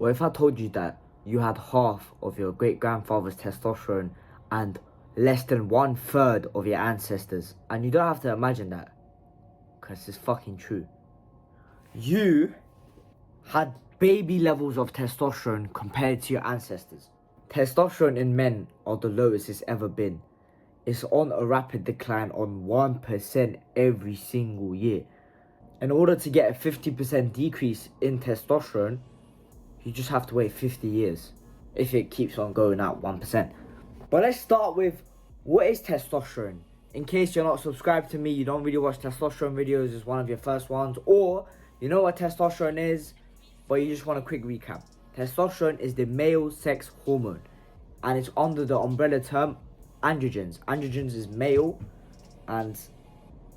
What if I told you that you had half of your great-grandfather's testosterone and less than 1/3 of your ancestors? And you don't have to imagine that, because it's fucking true. You had baby levels of testosterone compared to your ancestors. Testosterone in men are the lowest it's ever been. It's on a rapid decline on 1% every single year. In order to get a 50% decrease in testosterone, you just have to wait 50 years if it keeps on going up 1%. But let's start with, what is testosterone? In case you're not subscribed to me, you don't really watch testosterone videos, it's one of your first ones, or you know what testosterone is, but you just want a quick recap. Testosterone is the male sex hormone, and it's under the umbrella term androgens. Androgens is male and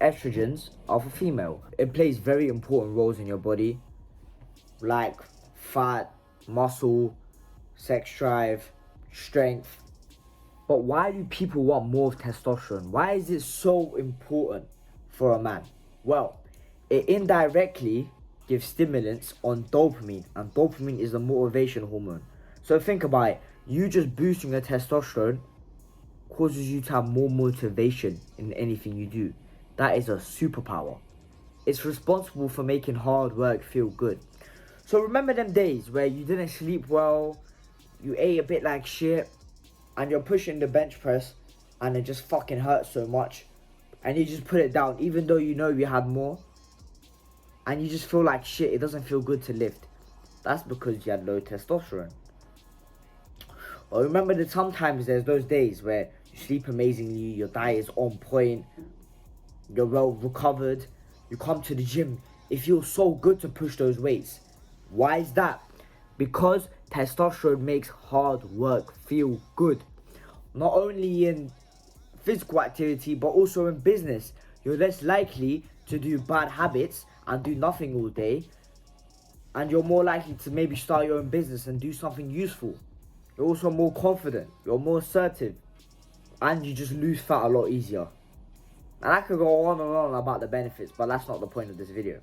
estrogens are for female. It plays very important roles in your body, like fat, muscle, sex drive, strength. But why do people want more of testosterone? Why is it so important for a man? Well, it indirectly gives stimulants on dopamine, and dopamine is a motivation hormone. So think about it, you just boosting your testosterone causes you to have more motivation in anything you do. That is a superpower. It's responsible for making hard work feel good. So remember them days where you didn't sleep well, you ate a bit like shit, and you're pushing the bench press and it just fucking hurts so much, and you just put it down even though you know you had more, and you just feel like shit, it doesn't feel good to lift. That's because you had low testosterone. Or remember that sometimes there's those days where you sleep amazingly, your diet is on point, you're well recovered, you come to the gym, it feels so good to push those weights. Why is that? Because testosterone makes hard work feel good. Not only in physical activity, but also in business. You're less likely to do bad habits and do nothing all day, and you're more likely to maybe start your own business and do something useful. You're also more confident, you're more assertive, and you just lose fat a lot easier. And I could go on and on about the benefits, but that's not the point of this video.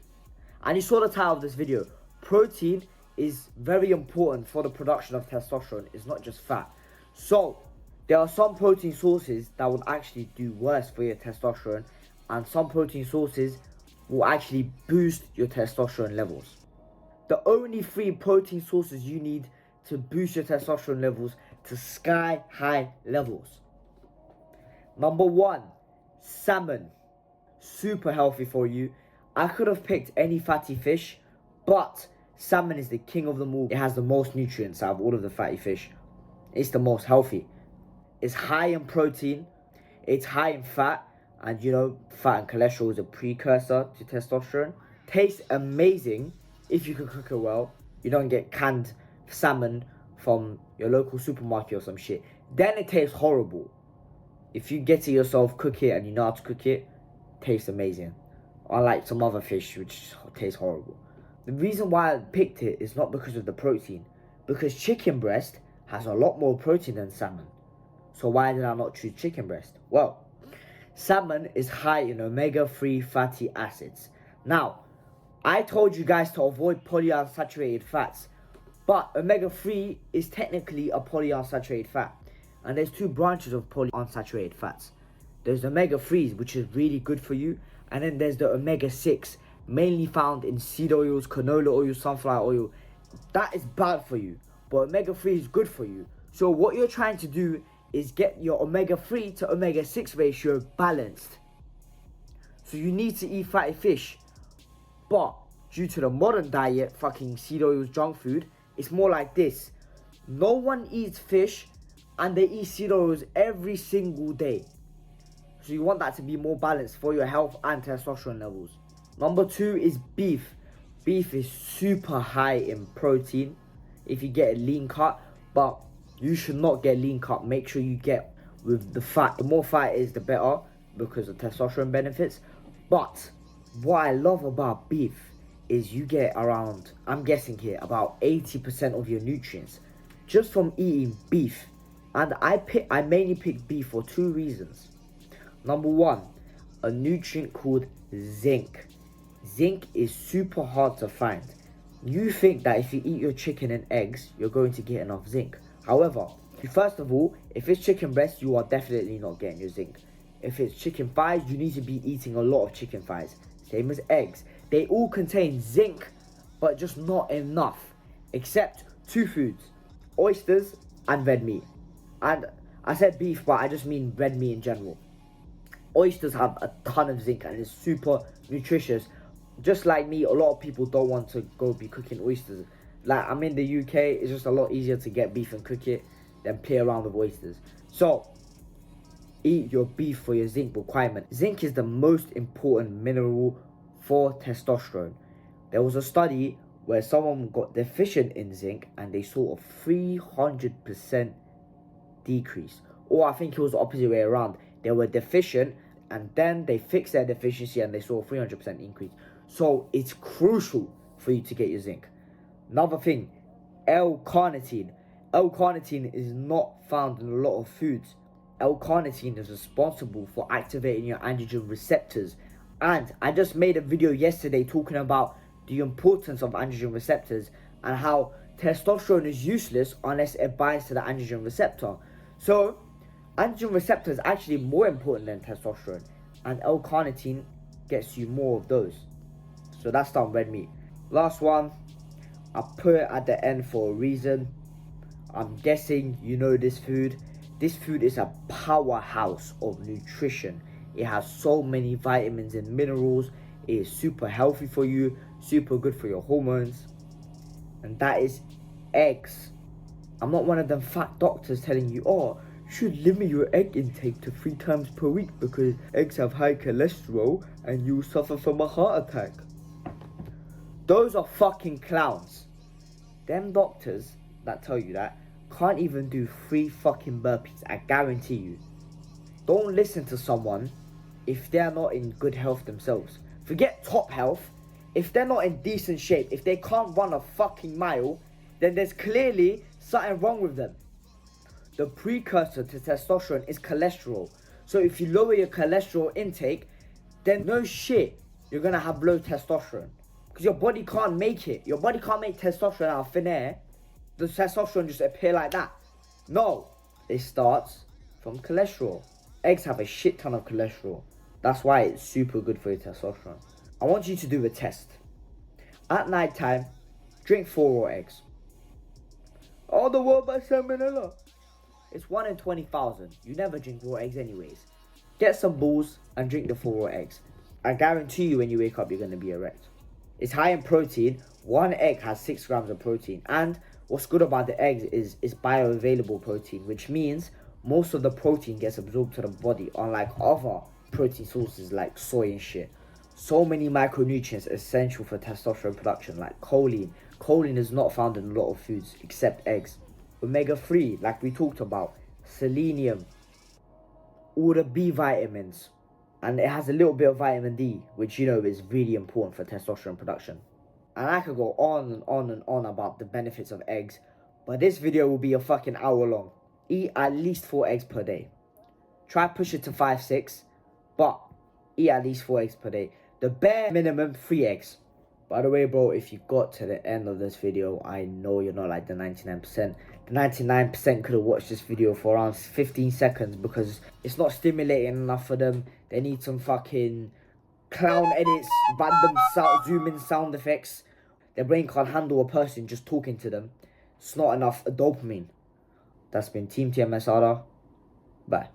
And you saw the title of this video. Protein is very important for the production of testosterone. It's not just fat. So there are some protein sources that will actually do worse for your testosterone, and some protein sources will actually boost your testosterone levels. The only 3 protein sources you need to boost your testosterone levels to sky high levels. Number 1, salmon. Super healthy for you. I could have picked any fatty fish, but salmon is the king of them all. It has the most nutrients out of all of the fatty fish. It's the most healthy. It's high in protein, it's high in fat, and you know, fat and cholesterol is a precursor to testosterone. Tastes amazing if you can cook it well. You don't get canned salmon from your local supermarket or some shit. Then it tastes horrible. If you get it yourself, cook it, and you know how to cook it, tastes amazing. Unlike some other fish which tastes horrible. The reason why I picked it is not because of the protein, because chicken breast has a lot more protein than salmon. So why did I not choose chicken breast? Well, salmon is high in omega-3 fatty acids. Now, I told you guys to avoid polyunsaturated fats, but omega-3 is technically a polyunsaturated fat. And there's 2 branches of polyunsaturated fats. There's omega-3s, which is really good for you, and then there's the omega-6, mainly found in seed oils, canola oil, sunflower oil. That is bad for you, but omega-3 is good for you. So what you're trying to do is get your omega-3 to omega-6 ratio balanced. So you need to eat fatty fish, but due to the modern diet, fucking seed oils, junk food, it's more like this. No one eats fish and they eat seed oils every single day. So you want that to be more balanced for your health and testosterone levels. Number 2 is beef. Beef is super high in protein if you get a lean cut, but you should not get lean cut. Make sure you get with the fat. The more fat is, the better, because of testosterone benefits. But what I love about beef is you get around, I'm guessing here, about 80% of your nutrients just from eating beef. And I mainly picked beef for 2 reasons. Number 1, a nutrient called zinc. Zinc is super hard to find. You think that if you eat your chicken and eggs, you're going to get enough zinc. However, first of all, if it's chicken breast, you are definitely not getting your zinc. If it's chicken thighs, you need to be eating a lot of chicken thighs. Same as eggs. They all contain zinc, but just not enough. Except two foods, oysters and red meat. And I said beef, but I just mean red meat in general. Oysters have a ton of zinc and it's super nutritious. Just like me, a lot of people don't want to go be cooking oysters. Like, I'm in the UK, it's just a lot easier to get beef and cook it than play around with oysters. So, eat your beef for your zinc requirement. Zinc is the most important mineral for testosterone. There was a study where someone got deficient in zinc and they saw a 300% decrease. Or I think it was the opposite way around. They were deficient and then they fixed their deficiency and they saw a 300% increase. So it's crucial for you to get your zinc. Another thing, L-carnitine. L-carnitine is not found in a lot of foods. L-carnitine is responsible for activating your androgen receptors. And I just made a video yesterday talking about the importance of androgen receptors and how testosterone is useless unless it binds to the androgen receptor. So, androgen receptor is actually more important than testosterone, and L-carnitine gets you more of those. So that's done red meat. Last one, I put it at the end for a reason. I'm guessing you know this food. This food is a powerhouse of nutrition. It has so many vitamins and minerals. It is super healthy for you, super good for your hormones. And that is eggs. I'm not one of them fat doctors telling you, oh, you should limit your egg intake to 3 times per week because eggs have high cholesterol and you suffer from a heart attack. Those are fucking clowns. Them doctors that tell you that can't even do 3 fucking burpees, I guarantee you. Don't listen to someone if they're not in good health themselves. Forget top health. If they're not in decent shape, if they can't run a fucking mile, then there's clearly something wrong with them. The precursor to testosterone is cholesterol. So if you lower your cholesterol intake, then no shit, you're gonna have low testosterone. Because your body can't make it. Your body can't make testosterone out of thin air. Does testosterone just appear like that? No. It starts from cholesterol. Eggs have a shit ton of cholesterol. That's why it's super good for your testosterone. I want you to do a test. At night time, drink 4 raw eggs. Oh, the world by salmonella. It's 1 in 20,000. You never drink raw eggs anyways. Get some balls and drink the 4 raw eggs. I guarantee you when you wake up, you're going to be erect. It's high in protein. 1 egg has 6 grams of protein. And what's good about the eggs is it's bioavailable protein, which means most of the protein gets absorbed to the body, unlike other protein sources like soy and shit. So many micronutrients essential for testosterone production, like choline. Choline is not found in a lot of foods except eggs. Omega-3, like we talked about. Selenium. All the B vitamins. And it has a little bit of vitamin D, which you know is really important for testosterone production. And I could go on and on and on about the benefits of eggs, but this video will be a fucking hour long. Eat at least 4 eggs per day. Try push it to 5, 6, but eat at least 4 eggs per day. The bare minimum, 3 eggs. By the way, bro, if you got to the end of this video, I know you're not like the 99%. The 99% could have watched this video for around 15 seconds because it's not stimulating enough for them. They need some fucking clown edits, random zoom in sound effects. Their brain can't handle a person just talking to them. It's not enough dopamine. That's been Team TMS Ada. Bye.